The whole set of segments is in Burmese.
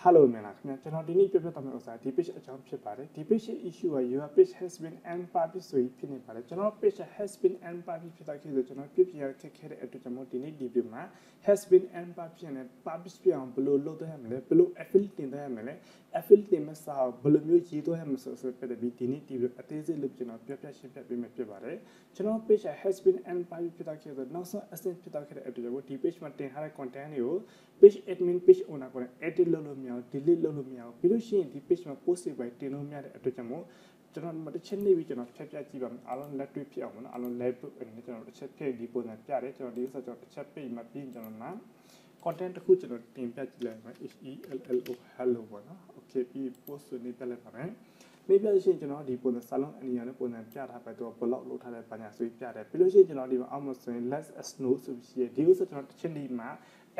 Hello, Menak. Channel dini people tami osa. The page account pare. The page issue your page has been unpublished so pin pare. Channel page has been unpublished. Pitaki the channel people here take care at channel dini diploma has been unpublished and published beyond below low to hamle below affiliate in the hamle affiliate masa below mu to ham so pede bi dini diploma atese look channel people ship bi me pare. Channel page has been unpublished. Pitaki the now so ascent pitaki at channel the page maintain high content you page admin page owner ko edit lo delete လုပ်လို့မရဘူးပြီးလို့ရှိရင်ဒီ page မှာ post တွေပဲတင်လို့မရတဲ့အတွက်ကြောင့်မို့ကျွန်တော်မတစ်ချက်နေပြီးကျွန်တော်ဖြတ်ပြကြည့်ပါမယ်အားလုံးလက်တွေ့ဖြစ်အောင်နော်အားလုံး level အနေနဲ့ကျွန်တော်တစ်ချက်ဖြည့်ဒီပုံစံပြတယ်ကျွန်တော်ဒီဥစ္စာကျွန်တော်တစ်ချက် page မှာပြီးကျွန်တော်နာ content တစ်ခုကျွန်တော်တင်ပြကြည့်လိုက်မယ် hello hello ပေါ့နော် okay ပြီး post တွေနေပြလိုက်ပါမယ်နေပြလို့ရှိရင်ကျွန်တော်ဒီပုံစံစာလုံးအနီရောနဲ့ပုံစံပြထားပဲတော့ block လုပ်ထားတဲ့ပညာဆွေးပြတယ်ပြီးလို့ရှိရင်ကျွန်တော်ဒီမှာအောက်မှာဆိုရင် let's know ဆိုပြီးရှိတယ်ဒီဥစ္စာကျွန်တော်တစ်ချက်ဒီမှာ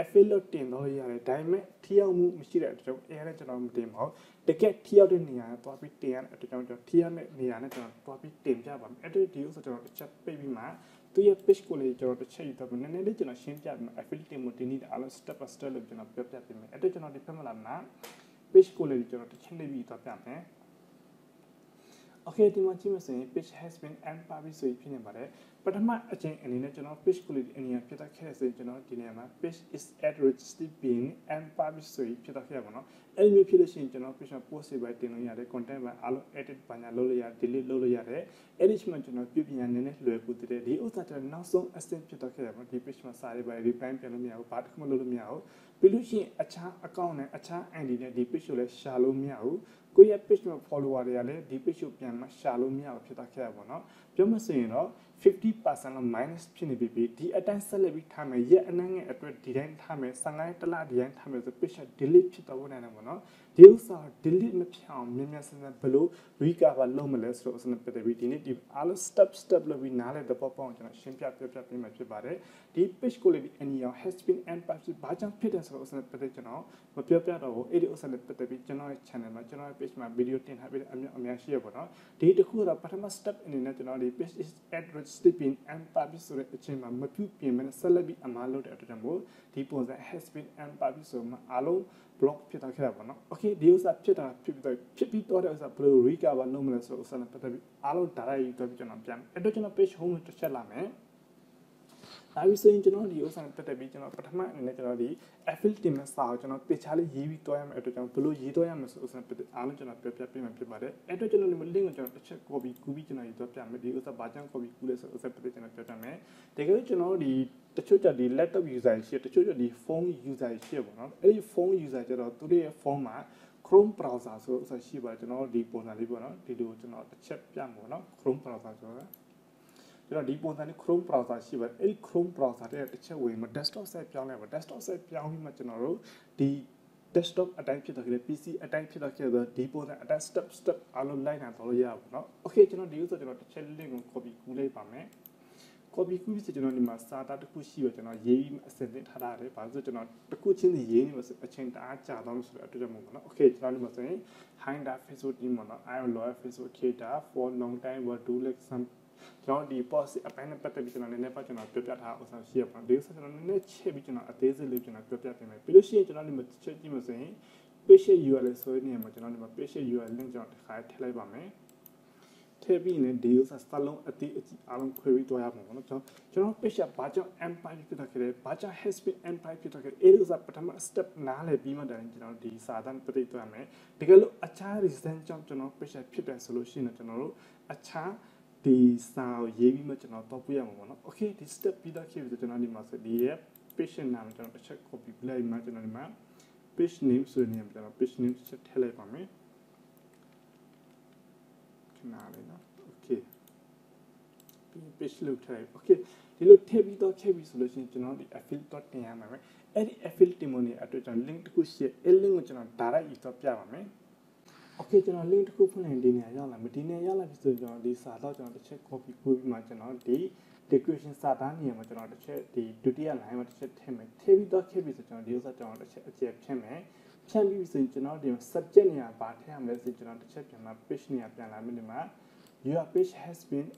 affiliate တင်တော့ရတယ်ဒါပေမဲ့ထိရောက်မှုမရှိတဲ့အတွက်အဲအဲ့ကျွန်တော်မတင်ပါဘူးတကယ်ထိရောက်တဲ့နေရာကိုတွားပြီးတင်ရတဲ့အတွက်ကျွန်တော်ထိရောက်တဲ့နေရာနဲ့ကျွန်တော်တွားပြီးတင်ပြပါမယ်အဲ့ဒီဒီဥစ္စာကျွန်တော်တစ်ချက်ပိတ်ပြီးမှသူရဲ့ page ကိုလေကျွန်တော်တစ်ချက်ယူတော့နည်းနည်းလေးကျွန်တော်ရှင်းပြပြီးမှ affiliate တင်မှုတင်နေတဲ့အားလုံး step by step လို့ကျွန်တော်ပြောပြပေးမယ်အဲ့ဒါကျွန်တော်ဒီဖက်မှာလာမှာ page ကိုလေကျွန်တော်တစ်ချက်လေးပြီးတော့ပြမယ်Okay ဒီမှာကြည့်မစရင် page has been unpublished ဆိုဖြစ်နေပါတယ်ပထမအချိန်အနေနဲ့ကျွန်တော် page ကိုလေးအနေနဲ့ပြသခဲ့တဲ့ဆိုရင်ကျွန်တော်ဒီနေရာမှာ page is at registered being unpublished ဆိုဖြစ်တော့ခဲ့ပါတော့အဲ့ဒီမျိုးဖြစ်လို့ရှိရင်ကျွန်တော် page မှာ post တွေပဲတင်လို့ရတယ် content ပဲအားလုံး edit ဘာညာလုပ်လို့ရတယ် delete လုပ်လို့ရတယ် edit မှာကျွန်တော်ပြုပြင်ရနည်းနည်းလွယ်ကူတဲ့ဒီဥစ္စာကျွန်တော်နောက်ဆုံး asset ဖြစ်တော့ခဲ့ရပါတော့ဒီ page မှာစာရေးပဲ reply ပြန်လို့မရဘူးဘာတစ်ခုမှလုပ်လို့မရဘူးပြီးလို့ရှိရင်အခြား account နဲ့အခြား ID နဲ့ဒီ page ကိုလည်း share လို့မရဘူးကိုယ့်ရဲ့ page မှာ follower တွေကလည်းဒီ page ကိုပြန်မ share လို့မရဘူးဖြစ်တော့ခဲ့ရပါတော့ပြောမစရင်တော့50% လောက် minus ဖြစ်နေပြီဒီအတိုင်းဆက်လက်ပြီးထားမယ်ရက်အနည်းငယ်အတွက်ဒီတိုင်းထားမယ်15တလဒီတိုင်းထားမယ်ဆို page delete ဖြစ်တော့နိုင်တယ်ပေါ့နော်ဒီဥစ္စာ delete မဖြစ်အောင်မြင်မြန်ဆန်ဆန်ဘယ်လို recover လုပ်မလဲဆိုတော့အစနဲ့ပတ်သက်ပြီးဒီနေ့ဒီအားလုံး step လုပ်ပြီးနားလည်တဲ့ပေါ့ပေါ့ကျွန်တော်ရှင်းပြပေးမှာဖြစ်ပါတယ်ဒီ page ကိုလည်းဒီ anyhow has been unpublished ဘာကြောင့်ဖြစ်တယ်ဆိုတော့အစနဲ့ပတ်သက်ကျွန်တော်မပြောပြတော့ဘူးအဲ့ဒီဥစ္စာနဲ့ပတ်သက်ပြီးကျွန်တော်ရဲ့ channel မှာကျွန်တော်ရဲ့ page မှာ video တင်ထားပြီးအများရှိရပေါ့နော်ဒီတစ်ခုတော့ပထမ step အနေနဲ့ကျွန်တော်ဒီ page is at registered being unpublished ဆိုတဲ့အချိန်မှာမပြုပြင်မနဲ့ဆက်လက်ပြီးအမှားလုပ်တဲ့အတွက်ကြောင့်မို့ဒီပုံစံ has been unpublished ဆိုမှအားလုံး block ဖြစ်တာခဲ့တာပေါ့နော် okay ဒီဥစ္စာဖြစ်ပြီးတော့တဲ့ဥစ္စာဘယ်လို recover လုပ်မလဲဆိုတော့ဥစ္စာနဲ့ပတ်သက်ပြီးအားလုံး data ယူတော့ကျွန်တော်ပြန်အဲ့တော့ကျွန်တော် page home ကိုတစ်ချက်လာမယ်ဒါပြီးဆိုရင်ကျွန်တော်ဒီဥစ္စာနဲ့ပတ်သက်ပြီးကျွန်တော်ပထမအနေနဲ့ကျွန်တော်ဒီ affiliate တင်မဲ့စာကိုကျွန်တော်တေချာလေးရေးပြီးတွားရမယ်အဲ့တော့ကျွန်တော်ဘယ်လိုရေးတွားရမလဲဆိုဥစ္စာနဲ့ပတ်သက်အားလုံးကျွန်တော်ပြပေးမှာဖြစ်ပါတယ်အဲ့တော့ကျွန်တော်ဒီ link ကိုကျွန်တော်တစ်ချက် copy ကူးပြီးကျွန်တော်ရေးတွားပြမယ်ဒီဥစ္စာဘာကြောင့် copy ကူးလဲဆိုဥစ္စာပတ်သက်ကျွန်တော်ပြောပြမယ်တကယ်လို့ကျွန်တော်ဒီတချို့ကြဒီ laptop user ရှိတချို့ကြဒီ phone user ရှိပေါ့နော်အဲ့ဒီ phone user ကျတော့သူတို့ရဲ့ phone မှာ Chrome browser ဆိုဥစ္စာရှိပါတယ်ကျွန်တော်ဒီပုံစံလေးပေါ့နော်ဒီလိုကျွန်တော်တစ်ချက်ပြမှာပေါ့နော် Chrome browser ဆိုတာကျွန်တော်ဒီပုံစံနဲ့ Chrome browser ရှိပါတယ်အဲ့ဒီ Chrome browser တဲ့တစ်ချက်ဝင်မှာ desktop site ပြောင်းလိုက်ပါ desktop site ပြောင်းပြီးမှကျွန်တော်တို့ဒီ desktop အတိုင်းဖြစ်တော့ခဲ့ PC အတိုင်းဖြစ်တော့ခဲ့တော့ဒီပုံစံအတိုင်း step အားလုံးလိုက်နိုင်တော့လို့ရပါဘူးเนาะ okay ကျွန်တော်ဒီဥစ္စာကျွန်တော်တစ်ချက် link ကို copy ကူးလိုက်ပါမယ် copy ကူးပြီးကျွန်တော်ဒီမှာ SATA တစ်ခုရှိရကျွန်တော်ရေးပြီးအစင်တင်ထားရတယ်ဘာလို့ဆိုကျွန်တော်တစ်ခုချင်းစီရေးနေလို့အချိန်တအားကြာတော့ဆိုတော့အတွက်ကြောင့်မဟုတ်ဘူးเนาะ okay ကျွန်တော်ဒီမှာဆိုရင် Hinda Facebook team ပေါ့เนาะ I am loyal Facebook data for long time will do like some ကျွန်တော်ဒီ post အပိုင်းနဲ့ပတ်သက်ပြီးကျွန်တော်နည်းနည်းပါကျွန်တော်ပြောပြထားအောင်ဆောင်ရှိရပါဒီဥစ္စာကျွန်တော်နည်းနည်းချက်ပြီးကျွန်တော်အသေးစိတ်လေးကျွန်တော်ပြောပြပေးမယ်ပြီးလို့ရှိရင်ကျွန်တော်ဒီမှာချက်ကြည့်မှဆိုရင် page URL ဆိုတဲ့နေရာမှာကျွန်တော်ဒီမှာ page URL link ကျွန်တော်တစ်ခါထည့်လိုက်ပါမယ်ထည့်ပြီးရင်ဒီဥစ္စာစလုံးအတိအကျအားလုံးခွဲပြီးတွားရမှာပေါ့နော်ကျွန်တော် page ဘာကြောင့် empire ဖြစ်တာခဲ့ဘာကြောင့် has been empire ဖြစ်တာခဲ့အဲ့ဒီဥစ္စာပထမ step နားလည်ပြီးမှတိုင်ကျွန်တော်ဒီစာတမ်းပဋိတွားမယ်တကယ်လို့အခြား reason ကြောင့်ကျွန်တော် page ဖြစ်တယ်ဆိုလို့ရှိရင်ကျွန်တော်တို့အခြားဒီစာကိုရေးပြီးမှကျွန်တော်တော့ပြရမှာပေါ့နော် okay ဒီ step ပြီးတော့ခေပြီးကျွန်တော်ဒီမှာဆိုဒီရဲ့ page name ကျွန်တော်တစ်ချက် copy လိုက်မှကျွန်တော်ဒီမှာ page name ဆိုတဲ့နေရာမှာကျွန်တော် page name ချက်ထည့်လိုက်ပါမယ်ခဏလေးနော် okay ပြီး page လို့ထည့် okay ဒီလိုထည့်ပြီးတော့ခေပြီးဆိုလို့ရှိရင်ကျွန်တော်ဒီ affiliate တော့တင်ရမှာပဲအဲ့ဒီ affiliate တင်မနေအတွက်ကျွန်တော် link တစ်ခုရှိအဲ့ link ကိုကျွန်တော် direct ယူတော့ပြပါမယ်okay ကျွန်တော် link တစ်ခုဖွင့်လိုက်ဒီနေရာရောက်လာမယ်ဒီနေရာရောက်လာပြီဆိုတော့ကျွန်တော်ဒီစာတော့ကျွန်တော်တစ်ချက် copy ကူးပြီးမှကျွန်တော်ဒီ decoration စာတန်းနေရာမှာကျွန်တော်တစ်ချက်ဒီဒုတိယ line မှာတစ်ချက်ထည့်မယ်ထည့်ပြီးတော့ခေပြီးဆိုကျွန်တော်ဒီဥစ္စာကျွန်တော်တစ်ချက်အကျယ်ဖြန့်မယ်ဖြန့်ပြီးဆိုရင်ကျွန်တော်ဒီ subject နေရာဘာထည့်ရမလဲဆိုကျွန်တော်တစ်ချက်ပြန်မှာ page နေရာပြန်လာမယ်ဒီမှာ your page has been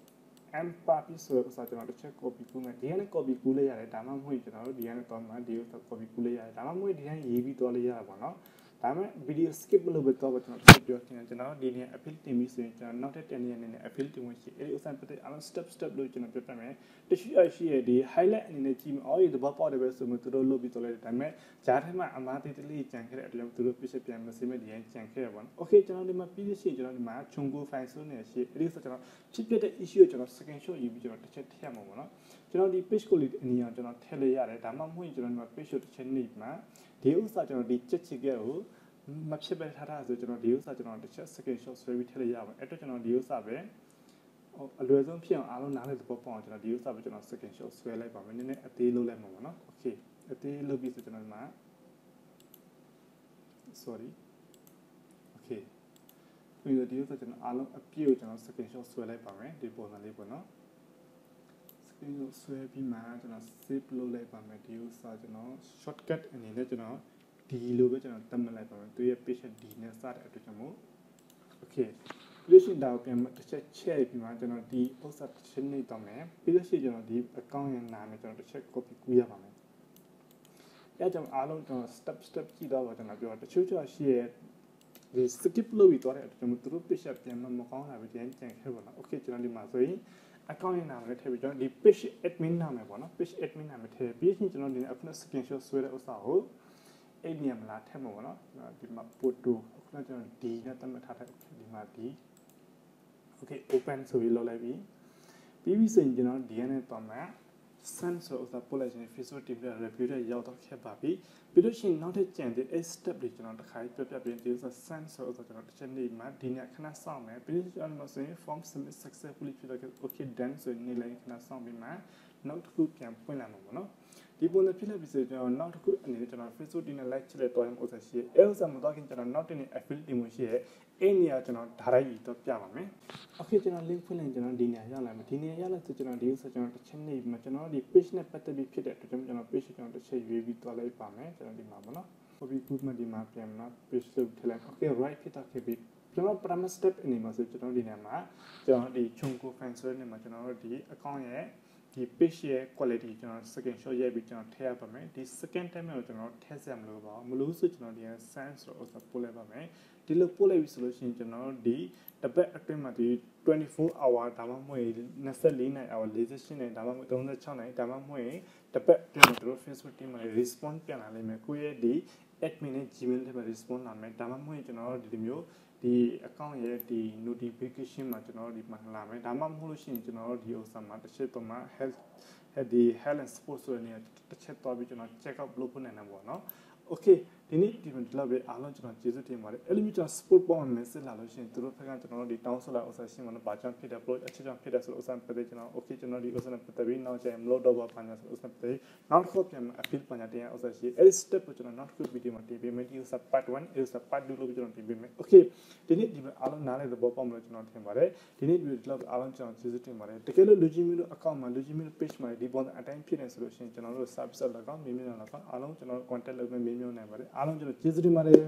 unpublished ဆိုတော့ကျွန်တော်တစ်ချက် copy ကူးမယ်ဒီကနေ copy ကူးလိုက်ရတယ်ဒါမှမဟုတ်ကျွန်တော်တို့ဒီကနေတော့မှဒီဥစ္စာ copy ကူးလိုက်ရတယ်ဒါမှမဟုတ်ဒီကနေရေးပြီးတော့လိုက်ရတာပေါ့နော် ဒါမှ video skip လုပ်ပြီးတော့ကျွန်တော်ပြောချင်တယ်ကျွန်တော်ဒီနေ့ appeal တင်ပြီးဆိုရင်ကျွန်တော်နောက်ထပ်10ရက်နဲ့ appeal တင်ဝင်ရှိအဲ့ဒီဥစ္စာပတ်သက်အားလုံး step လို့ကျွန်တော်ပြောပြမယ်တရှိရဲ့ဒီ highlight အနေနဲ့ကြည့်မယ်အော်ဒီဘောပေါက်တယ်ပဲဆိုမှသူတို့လုပ်ပြီးတော့လဲဒါပေမဲ့ဂျားထဲမှာအမားတိတိလေးကြံခဲ့တဲ့အတူတူသူတို့ပြစ်ပြန်မစင်းမဲ့ဒီရင်ကြံခဲ့ရပါတော့ okay ကျွန်တော်ဒီမှာပြီးရရှိကျွန်တော်ဒီမှာခြုံကို file ဆိုနေရှိအဲ့ဒီဆိုကျွန်တော်ဖြစ်ဖြစ်တဲ့ issue ကိုကျွန်တော် screenshot ယူပြီးကျွန်တော်တစ်ချက်ထည့်ရမှာပေါ့နော်ကျွန်တော်ဒီ page ကိုလေးအနည်းအောင်ကျွန်တော်ထည့်လိုက်ရတယ်ဒါမှမဟုတ်ကျွန်တော်ဒီမှာ page ကိုတစ်ချက်နှိပ်မှာဒီဥစ္စာကျွန်တော်ဒီချက်ချစ်ခဲ့ကိုမဖြစ်ပဲထားတာဆိုကျွန်တော်ဒီဥစ္စာကျွန်တော်တစ်ချက် screenshot ဆွဲပြီးထည့်လိုက်ရပါမယ်အဲ့တော့ကျွန်တော်ဒီဥစ္စာပဲအလွယ်ဆုံးဖြစ်အောင်အားလုံးနားလည်သဘောပေါက်အောင်ကျွန်တော်ဒီဥစ္စာပဲကျွန်တော် screenshot ဆွဲလိုက်ပါမယ်နည်းနည်းအသေးလုပ်လိုက်မှာပေါ့နော် okay အသေးလုပ်ပြီးဆိုကျွန်တော်ဒီမှာ sorry okay ပြီးတော့ဒီဥစ္စာကျွန်တော်အားလုံးအပြည့်ကိုကျွန်တော် screenshot ဆွဲလိုက်ပါမယ်ဒီပုံစံလေးပေါ့နော် screenshot ဆွဲပြီးမှကျွန်တော် save လုပ်လိုက်ပါမယ်ဒီဥစ္စာကျွန်တော် shortcut အနေနဲ့ကျွန်တော်ဒီလိုပဲကျွန်တော်တတ်မှတ်လိုက်ပါမယ်သူရဲ့ page ဒီနဲ့စတဲ့အတွက်ကြောင့်မို့ okay ပြီးရှင်ဒါကိုပြန်တစ်ချက်ချဲ့ပြီးမှကျွန်တော်ဒီဥစ္စာတစ်ချက်နှိပ်တော့မယ်ပြီးလို့ရှိရင်ကျွန်တော်ဒီ account ရဲ့နာမည်ကျွန်တော်တစ်ချက် copy ကူးရပါမယ်အဲကြောင့်အားလုံးကျွန်တော် step ကြည့်တော့ကျွန်တော်ပြောတချို့ရှိရဲ့ဒီ skip လုပ်ပြီးတော့တဲ့ကျွန်တော်တို့ page ပြန်မကောင်းတာပဲကြင်ကြံခဲ့ပါတော့ okay ကျွန်တော်ဒီမှာဆိုရင် account ရဲ့နာမည်ထည့်ပြီးကျွန်တော်ဒီ page admin နာမည်ပေါ့နော် page admin နာမည်ထည့်ပြီးရှင်ကျွန်တော်ဒီအခုန screenshot ဆွဲတဲ့ဥစ္စာကိုအဲ့ဒီမှာလာထည့်မှာပေါ့နော်ဒီမှာ photo အခုနကျွန်တော်ဒီနဲ့တတ်မှတ်ထားတဲ့ဒီမှာဒီ okay open ဆိုပြီးလုပ်လိုက်ပြီပြီးဆိုရင်ကျွန်တော်ဒီနဲ့တော့မှာ send ဆိုတော့ပို့လိုက်ရင် Facebook team ရဲ့ review တွေရောက်တော့ခဲ့ပါပြီပြီးလို့ရှိရင်နောက်ထပ်ကြံတဲ့ step တွေကျွန်တော်တစ်ခါပြပြပြီးဒီဆို send ဆိုတော့ကျွန်တော်တစ်ချက်နေမှာဒီနေ့ခဏစောင့်မယ်ပြီးကျွန်တော်ဆိုရင် form submit successfully ဖြစ်တော့ okay done ဆိုရင်နေလိုက်ခဏစောင့်ပြီးမှနောက်တစ်ခုပြန်ပွင့်လာမှာပေါ့နော်ဒီပုံစံဖြစ်လက်ပြီးဆိုကျွန်တော်နောက်တစ်ခုအနေနဲ့ကျွန်တော် Facebook team နဲ့ like ချလက်တော့ရမှာဥစ္စာရှိအဲဥစ္စာမတော့ခင်ကျွန်တော်နောက်တင် affiliate team ရှိရဲ့အဲ့နေရာကျွန်တော်ဒါရိုက်ပြီးတော့ပြပါမယ်။ Okay ကျွန်တော် link ဖွင့်လိုက်ကျွန်တော်ဒီနေရာရောက်လာမယ်။ဒီနေရာရောက်လာဆိုကျွန်တော်ဒီဥစ္စာကျွန်တော်တစ်ချက်နှိပ်ပြီးမှကျွန်တော်ဒီ page နဲ့ပတ်သက်ပြီးဖြစ်တဲ့အတွက်ကျွန်တော် page ကျွန်တော်တစ်ချက်ရွေးပြီးသွားလိုက်ပါမယ်။ကျွန်တော်ဒီမှာပေါ့နော်။ copy ကူးမှဒီမှာပြန်မှာ page လုပ်ထည့်လိုက်။ Okay right ဖြစ်တော့ခဲ့ပြီ။ကျွန်တော် parameter step အနေမှာဆိုကျွန်တော်ဒီနေရာမှာကျွန်တော်ဒီ chunko file ဆိုတဲ့နေရာမှာကျွန်တော်တို့ဒီ account ရဲ့ဒီ page ရဲ့ quality ကျွန်တော် screenshot ရိုက်ပြီးကျွန်တော်ထည့်ရပါမယ်။ဒီ second time ကိုကျွန်တော်ထည့်စရာမလိုပါဘူး။မလို့ဆိုကျွန်တော်ဒီ send ဆိုတော့ဥစ္စာပို့လိုက်ပါမယ်။ဒီလိုပို့လိုက်ပြီဆိုလို့ရှိရင်ကျွန်တော်ဒီတပတ်အတွင်းမှာဒီ24 hour ဒါမှမဟုတ်24 night hour 48 night ဒါမှမဟုတ်36 night ဒါမှမဟုတ်တပတ်အတွင်းမှာတို့ Facebook team မှာ response ပြန်လာလိမ့်မယ်ကိုယ့်ရဲ့ဒီ admin နဲ့ Gmail ထဲမှာ response လာမယ်ဒါမှမဟုတ်ကျွန်တော်ဒီမျိုးဒီ account ရဲ့ဒီ notification မှာကျွန်တော်ဒီမှာလာမယ်ဒါမှမဟုတ်လို့ရှိရင်ကျွန်တော်ဒီဥစ္စာမှာတစ်ချက်တော့မှာ health ဒီ health and sports ဆိုတဲ့နေရာတစ်ချက်တော့ပြီးကျွန်တော် check out လုပ်ဖို့နိုင်တယ်ပေါ့နော် okay ဒီနေ့ဒီလောက်ပဲအားလုံးကျွန်တော်ကျေးဇူးတင်ပါတယ်အဲ့လိုမျိုးကျွန်တော် sport ပေါင်း message လာလို့ရှိရင်သူတို့ဖက်ကကျွန်တော်တို့ဒီတောင်းဆိုလာဥစ္စာရှင်းမှာဘာကြောင့်ဖြစ်တယ် upload အချက်ကြောင့်ဖြစ်တယ်ဆိုတော့ဥစ္စာပတ်သက်ကျွန်တော် okay ကျွန်တော်ဒီဥစ္စာနဲ့ပတ်သက်ပြီးနောက်ကျရင်မလို့တော့ဘာပညာဆိုဥစ္စာပတ်သက်နောက်တစ်ခုပြန် appeal ပညာတရားဥစ္စာရှိအဲ့ဒီ step ကိုကျွန်တော်နောက်တစ်ခု video မှာတင်ပေးမယ်ဒီဥစ္စာ part 1 ဥစ္စာ part 2လို့ကျွန်တော်တင်ပေးမယ် okay ဒီနေ့ဒီအားလုံးနားလည်သဘောပေါက်မလို့ကျွန်တော်ထင်ပါတယ်ဒီနေ့ဒီလောက်အားလုံးကျွန်တော်ကျေးဇူးတင်ပါတယ်တကယ်လို့ Logimi တို့ account မှာ Logimi တို့ page မှာဒီပုံစံအတိုင်းဖြစ်နေဆိုလို့ရှိရင်ကျွန်တော်တို့ service လောက်ကောင်းမြင်မြင်လောက်ကောင်းအားလုံးကျွန်တော် contact လုပ်မယ်မြင်မြင်နိုင်ပါတယ်အားလုံးကျွန်တော်ကျေးဇူးတင်ပါတယ်